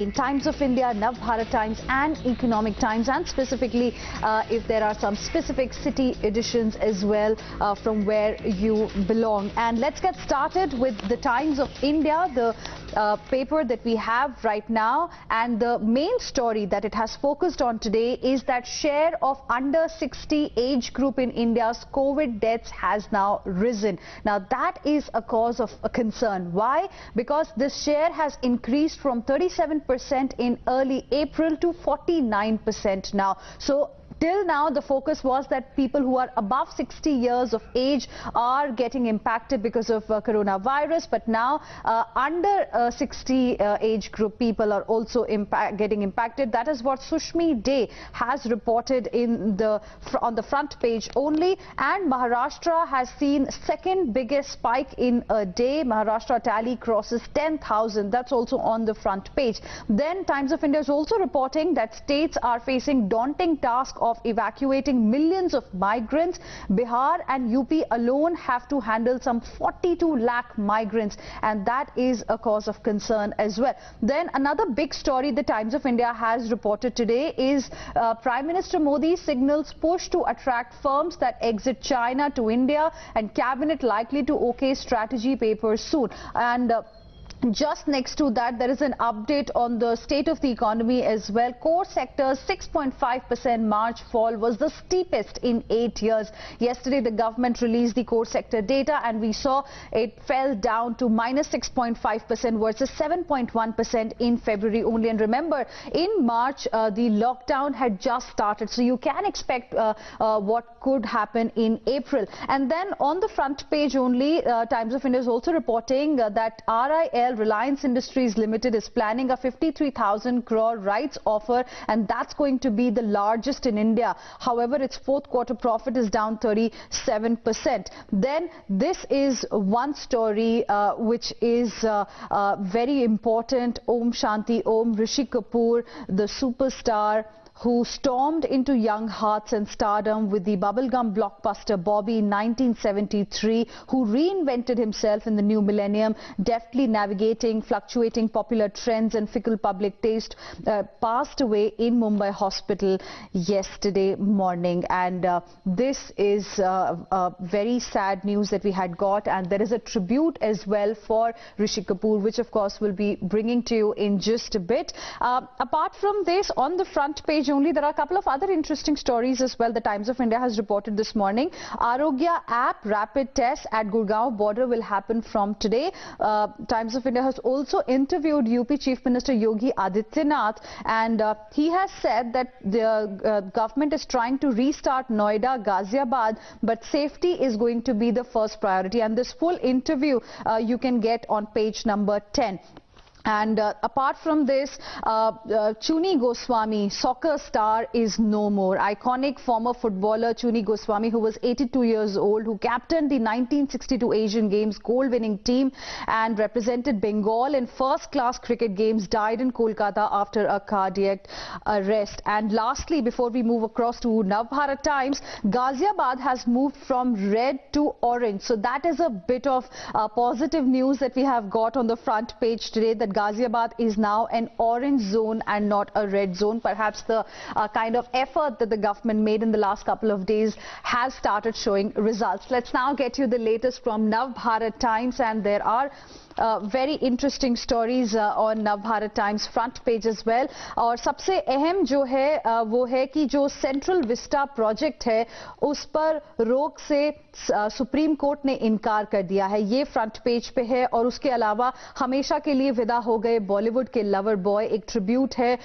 In Times of India, Navbharat Times and Economic Times, and specifically if there are some specific city editions as well from where you belong. And let's get started with the Times of India, the paper that we have right now, and the main story that it has focused on today is that share of under 60 age group in India's COVID deaths has now risen. Now that is a cause of a concern. Why? Because this share has increased from 37% in early April to 49% now. So till now, the focus was that people who are above 60 years of age are getting impacted because of coronavirus. But now under 60 age group people are also getting impacted. That is what Sushmi Day has reported on the front page only. And Maharashtra has seen second biggest spike in a day. Maharashtra tally crosses 10,000. That's also on the front page. Then Times of India is also reporting that states are facing daunting task of evacuating millions of migrants. Bihar and UP alone have to handle some 42 lakh migrants, and that is a cause of concern as well. Then another big story the Times of India has reported today is Prime Minister Modi signals push to attract firms that exit China to India, and cabinet likely to okay strategy paper soon. And just next to that, there is an update on the state of the economy as well. Core sector's 6.5% March fall was the steepest in 8 years. Yesterday, the government released the core sector data, and we saw it fell down to minus 6.5% versus 7.1% in February only. And remember, in March, the lockdown had just started, so you can expect what could happen in April. And then on the front page only, Times of India is also reporting that RIL, Reliance Industries Limited, is planning a 53,000 crore rights offer, and that's going to be the largest in India. However, its fourth quarter profit is down 37%. Then this is one story which is very important. Om Shanti Om. Rishi Kapoor, the superstar who stormed into young hearts and stardom with the bubblegum blockbuster Bobby in 1973, who reinvented himself in the new millennium, deftly navigating fluctuating popular trends and fickle public taste, passed away in Mumbai hospital yesterday morning. And this is very sad news that we had got, and there is a tribute as well for Rishi Kapoor, which of course we'll be bringing to you in just a bit. Apart from this, on the front page only, there are a couple of other interesting stories as well. The Times of India has reported this morning. Arogya app rapid test at Gurgaon border will happen from today. Times of India has also interviewed UP Chief Minister Yogi Adityanath, and he has said that the government is trying to restart Noida, Ghaziabad, but safety is going to be the first priority. And this full interview you can get on page number 10. And apart from this, Chuni Goswami, soccer star, is no more. Iconic former footballer Chuni Goswami, who was 82 years old, who captained the 1962 Asian Games goal-winning team and represented Bengal in first-class cricket games, died in Kolkata after a cardiac arrest. And lastly, before we move across to Navbharat Times, Ghaziabad has moved from red to orange. So that is a bit of positive news that we have got on the front page today, that Ghaziabad is now an orange zone and not a red zone. Perhaps the kind of effort that the government made in the last couple of days has started showing results. Let's now get you the latest from Navbharat Times, and there are very interesting stories on Navbharat Times front page as well. और सबसे अहम जो है वो है कि जो central Vista project है उस पर रोक से सुप्रीम कोर्ट ने इनकार कर दिया है. ये फ्रंट पेज पे है. और उसके अलावा हमेशा के लिए विदा हो गए बॉलीवुड के लवर बॉय, एक ट्रिब्यूट है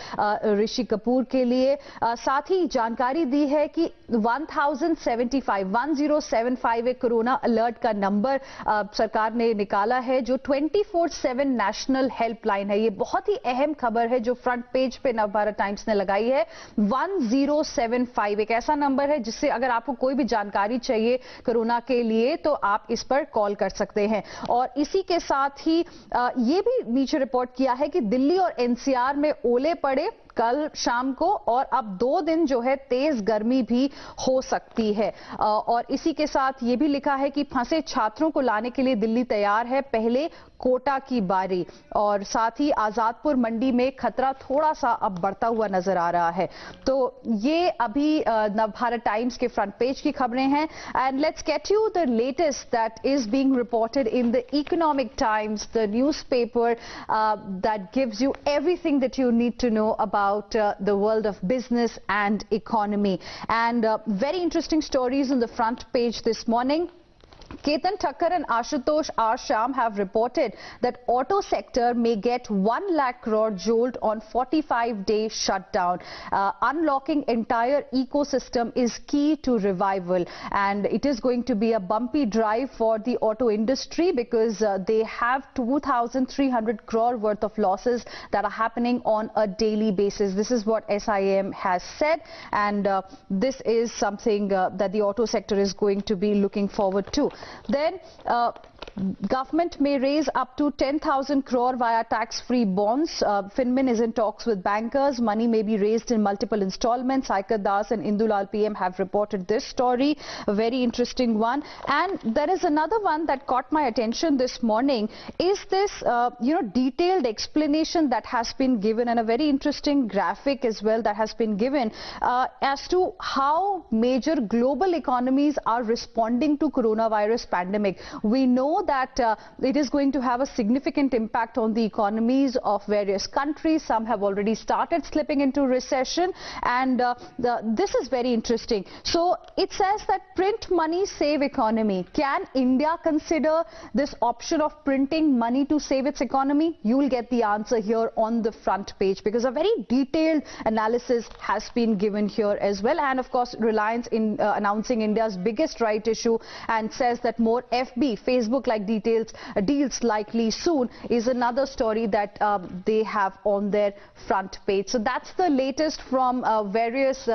ऋषि कपूर के लिए. साथ ही जानकारी दी है कि 1075 एक कोरोना अलर्ट का नंबर सरकार ने निकाला है, जो 24/7 नेशनल हेल्पलाइन है. ये बहुत ही अहम खबर है जो फ्रंट पेज पे नवभारत टाइम्स ने लगाई है. 1075 एक ऐसा नंबर है जिससे अगर आपको कोई भी जानकारी चाहिए कोरोना के लिए तो आप इस पर कॉल कर सकते हैं. और इसी के साथ ही ये भी नीचे रिपोर्ट किया है कि दिल्ली और एनसीआर में ओले पड़े, कल शाम को, और अब 2 दिन जो है तेज गर्मी भी हो सकती है। और इसी के साथ ये भी लिखा है कि फंसे छात्रों को लाने के लिए दिल्ली तैयार है, पहले कोटा की बारी। और साथ ही आजादपुर मंडी में खतरा थोड़ा सा अब बढ़ता हुआ नजर आ रहा है। तो ये अभी नवभारत टाइम्स के फ्रंट पेज की खबरें हैं। And let's get you the latest that is being reported in the economic times, the newspaper that gives you everything that you need to know about the world of business and economy. And very interesting stories on the front page this morning. Ketan Thakkar and Ashutosh R. Sham have reported that auto sector may get 1 lakh crore jolt on 45-day shutdown. Unlocking entire ecosystem is key to revival, and it is going to be a bumpy drive for the auto industry because they have 2,300 crore worth of losses that are happening on a daily basis. This is what SIM has said, and this is something that the auto sector is going to be looking forward to. Then government may raise up to 10,000 crore via tax-free bonds. Finmin is in talks with bankers. Money may be raised in multiple installments. Saikat Das and Indulal PM have reported this story. A very interesting one. And there is another one that caught my attention this morning. Is this, detailed explanation that has been given, and a very interesting graphic as well that has been given as to how major global economies are responding to coronavirus pandemic. We know that it is going to have a significant impact on the economies of various countries. Some have already started slipping into recession, and this is very interesting. So it says that print money, save economy. Can India consider this option of printing money to save its economy? You will get the answer here on the front page, because a very detailed analysis has been given here as well. And of course, Reliance in announcing India's biggest right issue, and says that more FB, Facebook-like deals likely soon, is another story that they have on their front page. So that's the latest from various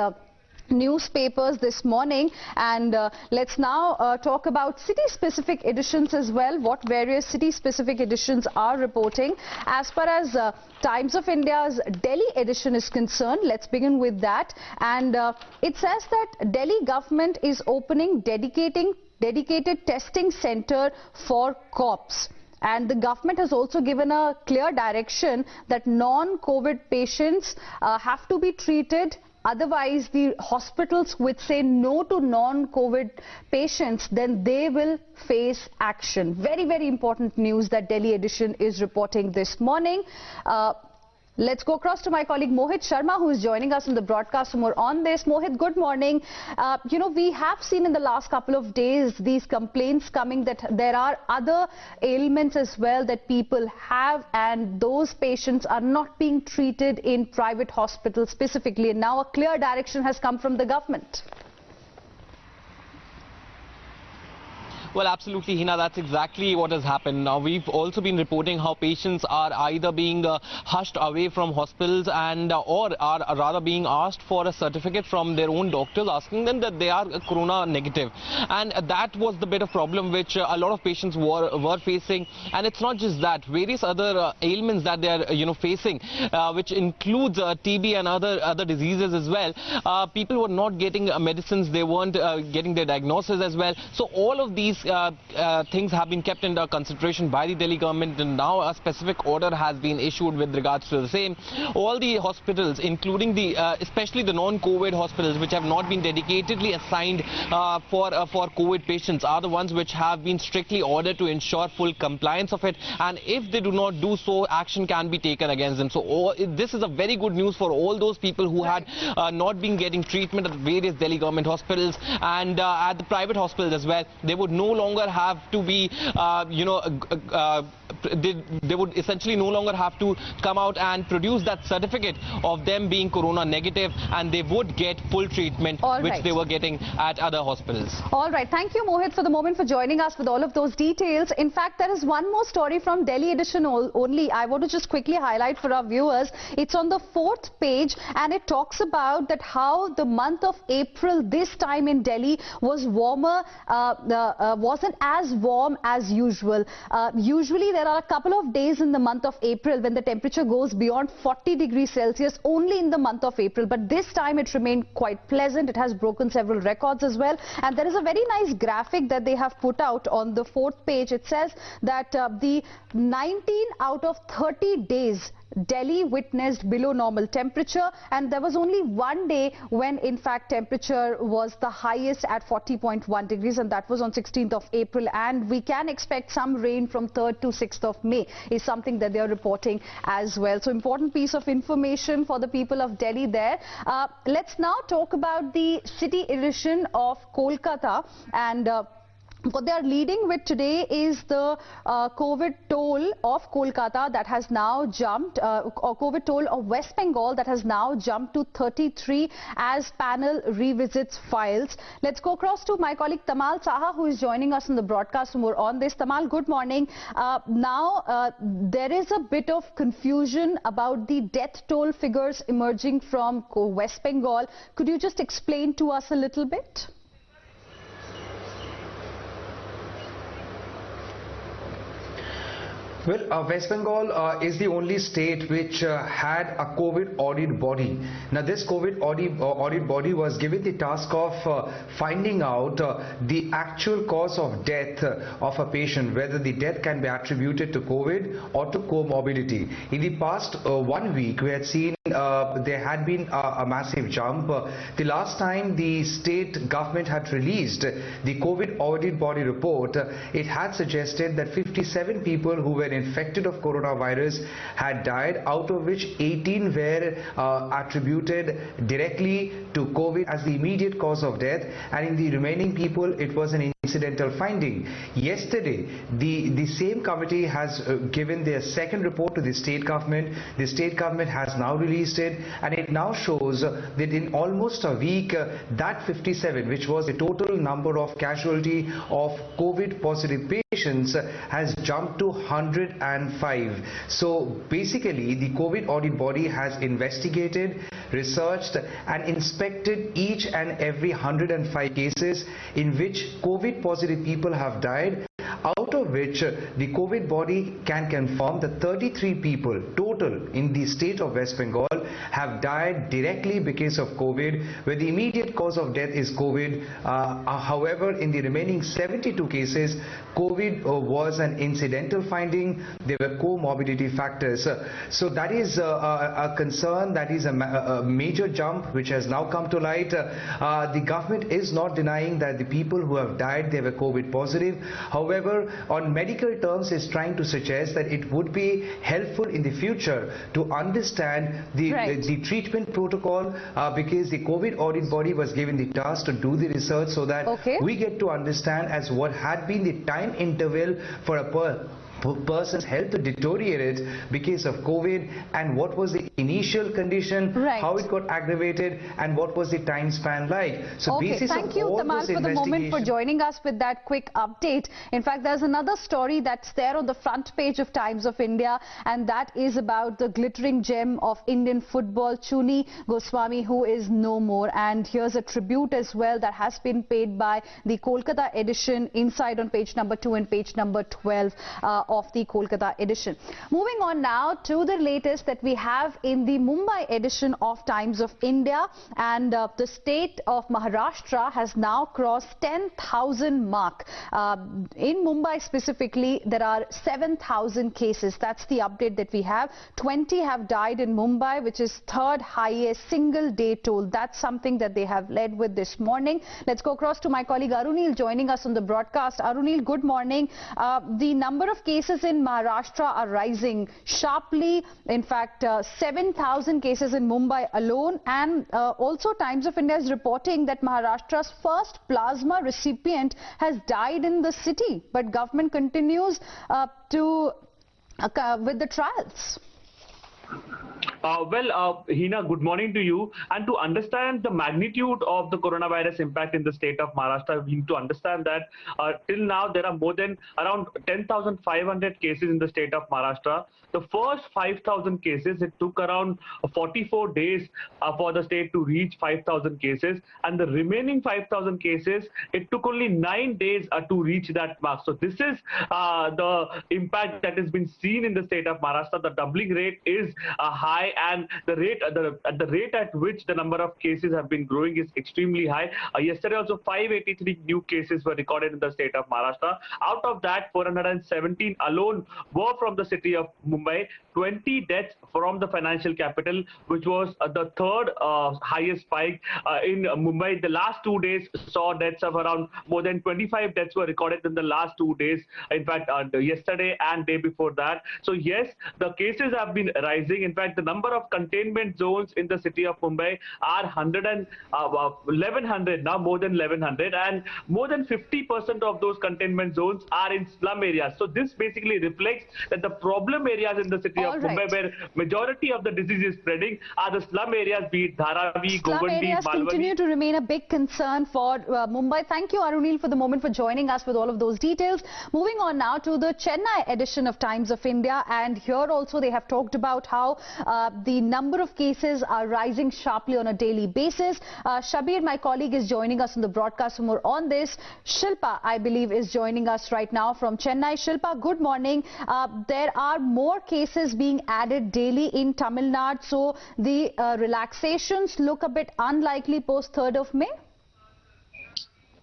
newspapers this morning. And let's now talk about city-specific editions as well, what various city-specific editions are reporting. As far as Times of India's Delhi edition is concerned, let's begin with that. And it says that Delhi government is opening dedicated testing center for cops. And the government has also given a clear direction that non-COVID patients have to be treated. Otherwise, the hospitals which say no to non-COVID patients, then they will face action. Very, very important news that Delhi edition is reporting this morning. Let's go across to my colleague Mohit Sharma, who is joining us on the broadcast for more on this. Mohit, good morning. We have seen in the last couple of days these complaints coming that there are other ailments as well that people have, and those patients are not being treated in private hospitals specifically. And now a clear direction has come from the government. Well, absolutely, Hina, that's exactly what has happened. Now, we've also been reporting how patients are either being hushed away from hospitals and or are rather being asked for a certificate from their own doctors, asking them that they are corona negative. And that was the bit of problem which a lot of patients were facing. And it's not just that, various other ailments that they are facing, which includes TB and other diseases as well. People were not getting medicines, they weren't getting their diagnosis as well. So all of these things have been kept under consideration by the Delhi government, and now a specific order has been issued with regards to the same. All the hospitals, including the especially the non-COVID hospitals which have not been dedicatedly assigned for COVID patients, are the ones which have been strictly ordered to ensure full compliance of it, and if they do not do so, action can be taken against them. So this is a very good news for all those people who had not been getting treatment at various Delhi government hospitals and at the private hospitals as well. They would no longer have to be, they would essentially no longer have to come out and produce that certificate of them being corona negative, and they would get full treatment which they were getting at other hospitals. All right. Thank you, Mohit, for the moment, for joining us with all of those details. In fact, there is one more story from Delhi edition only. I want to just quickly highlight for our viewers. It's on the 4th page, and it talks about that how the month of April this time in Delhi was warmer, wasn't as warm as usual. Usually there are a couple of days in the month of April when the temperature goes beyond 40 degrees Celsius only in the month of April. But this time it remained quite pleasant. It has broken several records as well. And there is a very nice graphic that they have put out on the 4th page. It says that the 19 out of 30 days Delhi witnessed below normal temperature, and there was only one day when in fact temperature was the highest at 40.1 degrees, and that was on 16th of April. And we can expect some rain from 3rd to 6th of May is something that they are reporting as well. So important piece of information for the people of Delhi there. Let's now talk about the city edition of Kolkata, and what they are leading with today is the COVID toll of Kolkata that has now jumped, or COVID toll of West Bengal that has now jumped to 33 as panel revisits files. Let's go across to my colleague Tamal Saha, who is joining us in the broadcast for more on this. Tamal, good morning. Now, there is a bit of confusion about the death toll figures emerging from West Bengal. Could you just explain to us a little bit? Well, West Bengal is the only state which had a COVID audit body. Now, this COVID audit body was given the task of finding out the actual cause of death of a patient, whether the death can be attributed to COVID or to comorbidity. In the past 1 week, we had seen there had been a massive jump. The last time the state government had released the COVID audit body report, it had suggested that 57 people who were infected of coronavirus had died, out of which 18 were attributed directly to COVID as the immediate cause of death, and in the remaining people it was an incidental finding. Yesterday, the same committee has given their second report to the state government. The state government has now released it, and it now shows that in almost a week, that 57, which was the total number of casualty of COVID positive patients, has jumped to 105. So basically, the COVID audit body has investigated, researched and inspected each and every 105 cases in which COVID positive people have died, out of which the COVID body can confirm that 33 people total in the state of West Bengal have died directly because of COVID, where the immediate cause of death is COVID. However, in the remaining 72 cases, COVID was an incidental finding. There were comorbidity factors. So that is a concern. That is a major jump which has now come to light. The government is not denying that the people who have died, they were COVID positive. However, on medical terms, is trying to suggest that it would be helpful in the future to understand the treatment protocol, because the COVID audit body was given the task to do the research so that we get to understand as what had been the time interval for a person's health to deteriorate because of COVID, and what was the initial condition, how it got aggravated, and what was the time span like. So thank you, Tamal, for the moment, for joining us with that quick update. In fact, there's another story that's there on the front page of Times of India, and that is about the glittering gem of Indian football, Chuni Goswami, who is no more. And here's a tribute as well that has been paid by the Kolkata edition inside on page number 2 and page number 12 of the Kolkata edition. Moving on now to the latest that we have in the Mumbai edition of Times of India, and the state of Maharashtra has now crossed 10,000 mark. In Mumbai specifically, there are 7,000 cases. That's the update that we have. 20 have died in Mumbai, which is third highest single day toll. That's something that they have led with this morning. Let's go across to my colleague Arunil joining us on the broadcast. Arunil, good morning. The number of cases in Maharashtra are rising sharply. In fact, 7,000 cases in Mumbai alone, and also Times of India is reporting that Maharashtra's first plasma recipient has died in the city, but government continues with the trials. Hina, good morning to you. And to understand the magnitude of the coronavirus impact in the state of Maharashtra, we need to understand that till now there are more than around 10,500 cases in the state of Maharashtra. The first 5,000 cases, it took around 44 days for the state to reach 5,000 cases. And the remaining 5,000 cases, it took only 9 days to reach that mark. So this is the impact that has been seen in the state of Maharashtra. The doubling rate is high, and the rate at which the number of cases have been growing is extremely high. Yesterday also 583 new cases were recorded in the state of Maharashtra. Out of that, 417 alone were from the city of Mumbai. 20 deaths from the financial capital, which was the third highest spike in Mumbai. The last 2 days saw deaths of around more than 25 deaths were recorded in the last 2 days. In fact, yesterday and day before that. So yes, the cases have been rising. In fact, the number of containment zones in the city of Mumbai are 1,100 now, more than 1,100, and more than 50% of those containment zones are in slum areas. So this basically reflects that the problem areas in the city of Mumbai, where majority of the disease is spreading, are the slum areas, be it Dharavi, Slum Govandi, areas Malwani. continue to remain a big concern for Mumbai. Thank you, Arunil, for the moment, for joining us with all of those details. Moving on now to the Chennai edition of Times of India, and here also they have talked about how the number of cases are rising sharply on a daily basis. Shabir, my colleague, is joining us on the broadcast for more on this. Shilpa, I believe, is joining us right now from Chennai. Shilpa, good morning. There are more cases being added daily in Tamil Nadu, so the relaxations look a bit unlikely post 3rd of May?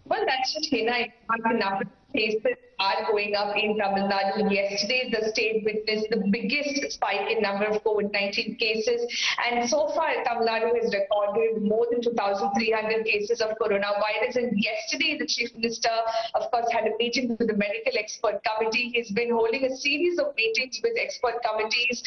Well, that's just Hina. The number of cases are going up in Tamil Nadu. Yesterday, the state witnessed the biggest spike in number of COVID-19 cases. And so far, Tamil Nadu has recorded more than 2,300 cases of coronavirus. And yesterday, the Chief Minister, of course, had a meeting with the medical expert committee. He's been holding a series of meetings with expert committees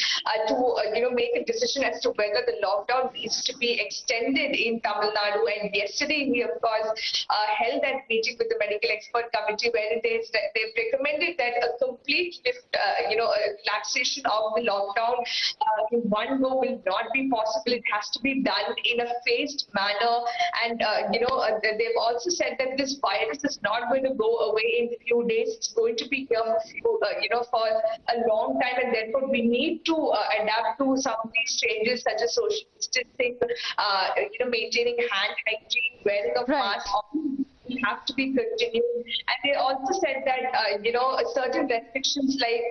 to make a decision as to whether the lockdown needs to be extended in Tamil Nadu. And yesterday, he, of course, held that meeting with the medical expert committee, where they've recommended that a complete relaxation of the lockdown in one go will not be possible. It has to be done in a phased manner. And they've also said that this virus is not going to go away in a few days. It's going to be here for a long time, and therefore we need to adapt to some of these changes, such as social distancing, maintaining hand hygiene, wearing of masks. Have to be continued. And they also said that certain restrictions like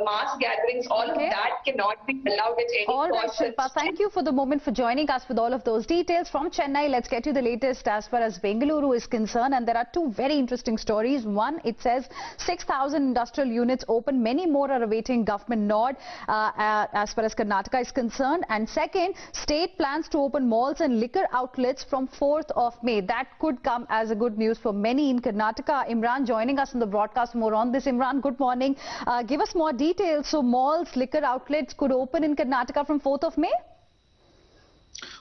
mass gatherings, all of that cannot be allowed at any All right, cost. Shilpa, thank you for the moment for joining us with all of those details. From Chennai, let's get you the latest as far as Bengaluru is concerned, and there are two very interesting stories. One, it says 6,000 industrial units open, many more are awaiting government nod as far as Karnataka is concerned. And second, state plans to open malls and liquor outlets from 4th of May. That could come as a good news for many in Karnataka. Imran joining us on the broadcast more on this. Imran, good morning. Give us more details. So malls, liquor outlets could open in Karnataka from 4th of May?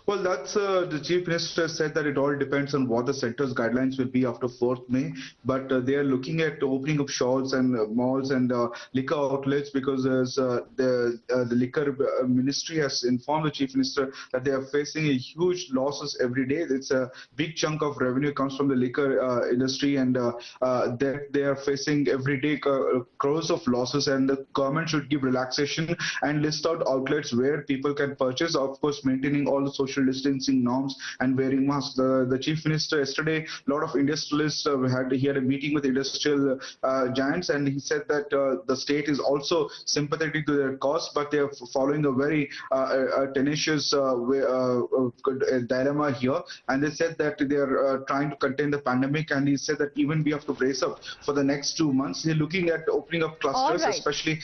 Well, that's the Chief Minister said that it all depends on what the centre's guidelines will be after 4th May. But they are looking at opening up shops and malls and liquor outlets, because the liquor ministry has informed the Chief Minister that they are facing a huge losses every day. It's a big chunk of revenue comes from the liquor industry, and they are facing every day crores of losses, and the government should give relaxation and list out outlets where people can purchase, of course maintaining all the social distancing norms and wearing masks. The Chief Minister yesterday, a lot of industrialists he had a meeting with industrial giants, and he said that the state is also sympathetic to their cause, but they are following a very tenacious dilemma here. And they said that they are trying to contain the pandemic, and he said that even we have to brace up for the next 2 months. They're looking at opening up clusters, especially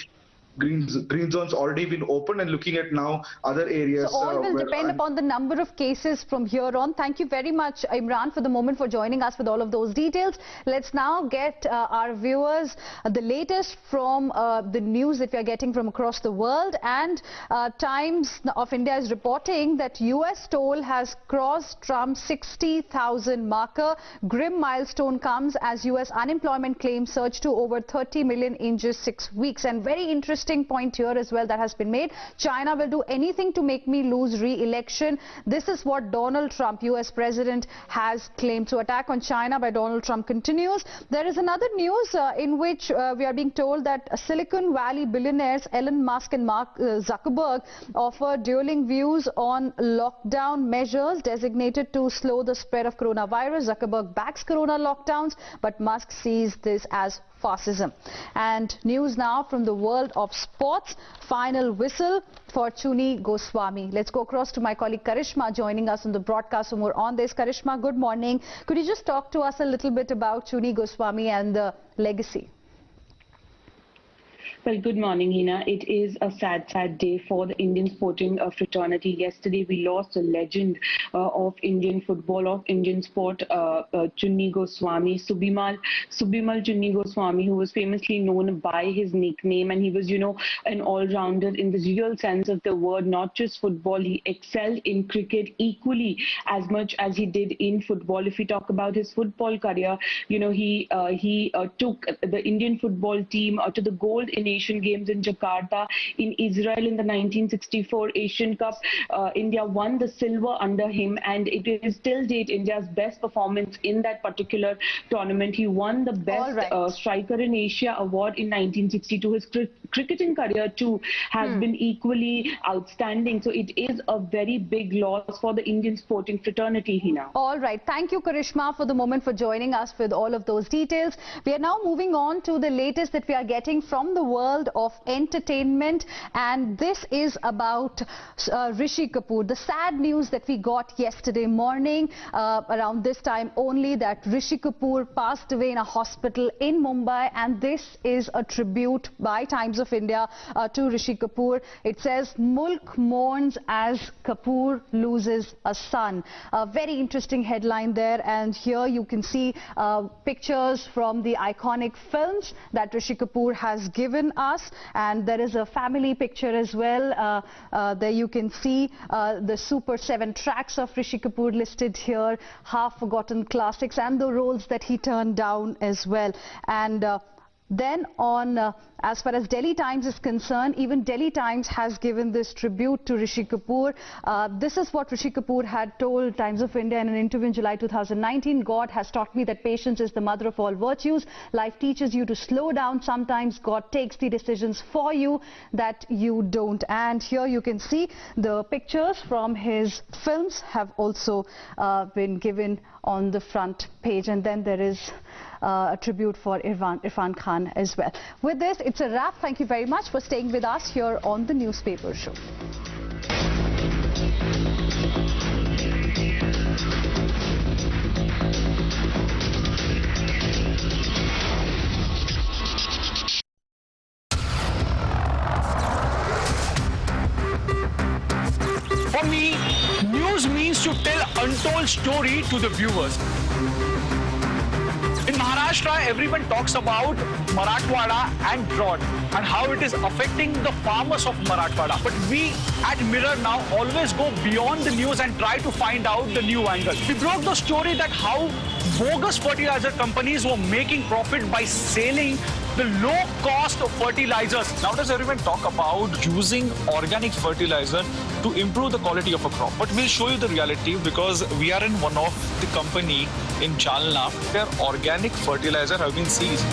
green zones already been opened, and looking at now other areas. So all will depend upon the number of cases from here on. Thank you very much, Imran, for the moment, for joining us with all of those details. Let's now get our viewers the latest from the news that we are getting from across the world. And Times of India is reporting that US toll has crossed Trump's 60,000 marker. Grim milestone comes as US unemployment claims surged to over 30 million in just 6 weeks. And very interesting interesting point here as well that has been made. China will do anything to make me lose re-election. This is what Donald Trump, US President, has claimed. So attack on China by Donald Trump continues. There is another news in which we are being told that Silicon Valley billionaires Elon Musk and Mark Zuckerberg offer dueling views on lockdown measures designated to slow the spread of coronavirus. Zuckerberg backs corona lockdowns, but Musk sees this as fascism. And news now from the world of sports. Final whistle for Chuni Goswami. Let's go across to my colleague Karishma joining us on the broadcast for more on this. Karishma, good morning. Could you just talk to us a little bit about Chuni Goswami and the legacy? Well, good morning, Hina. It is a sad day for the Indian sporting fraternity. Yesterday, we lost a legend of Indian football, of Indian sport, Chuni Goswami, Subimal Chuni Goswami, who was famously known by his nickname. And he was, an all-rounder in the real sense of the word, not just football. He excelled in cricket equally as much as he did in football. If we talk about his football career, he took the Indian football team to the gold in Asian Games in Jakarta. In Israel in the 1964 Asian Cup, India won the silver under him, and it is till date India's best performance in that particular tournament. He won the best striker in Asia award in 1962. His cricketing career too has been equally outstanding. So it is a very big loss for the Indian sporting fraternity, Hina. All right. Thank you, Karishma, for the moment, for joining us with all of those details. We are now moving on to the latest that we are getting from the world of entertainment, and this is about Rishi Kapoor. The sad news that we got yesterday morning around this time only, that Rishi Kapoor passed away in a hospital in Mumbai, and this is a tribute by Times of India to Rishi Kapoor. It says, "Mulk mourns as Kapoor loses a son." A very interesting headline there, and here you can see pictures from the iconic films that Rishi Kapoor has given us, and there is a family picture as well. There you can see the Super 7 tracks of Rishi Kapoor listed here, half-forgotten classics, and the roles that he turned down as well. And then on, as far as Delhi Times is concerned, even Delhi Times has given this tribute to Rishi Kapoor. This is what Rishi Kapoor had told Times of India in an interview in July 2019. "God has taught me that patience is the mother of all virtues. Life teaches you to slow down. Sometimes God takes the decisions for you that you don't." And here you can see the pictures from his films have also been given on the front page. And then there is a tribute for Irfan Khan as well. With this, it's a wrap. Thank you very much for staying with us here on the Newspaper Show. For me, news means to tell untold story to the viewers. In Maharashtra, everyone talks about Marathwada and drought and how it is affecting the farmers of Marathwada. But we at Mirror Now always go beyond the news and try to find out the new angle. We broke the story that how bogus fertilizer companies were making profit by selling the low-cost fertilizers. Now does everyone talk about using organic fertilizer to improve the quality of a crop? But we'll show you the reality because we are in one of the company in Jalna where organic fertilizer have been seized.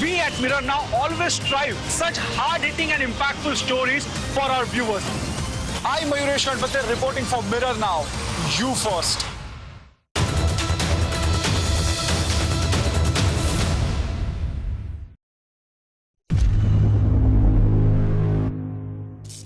We at Mirror Now always strive such hard-hitting and impactful stories for our viewers. I'm Mayuresh Patel reporting for Mirror Now. You first.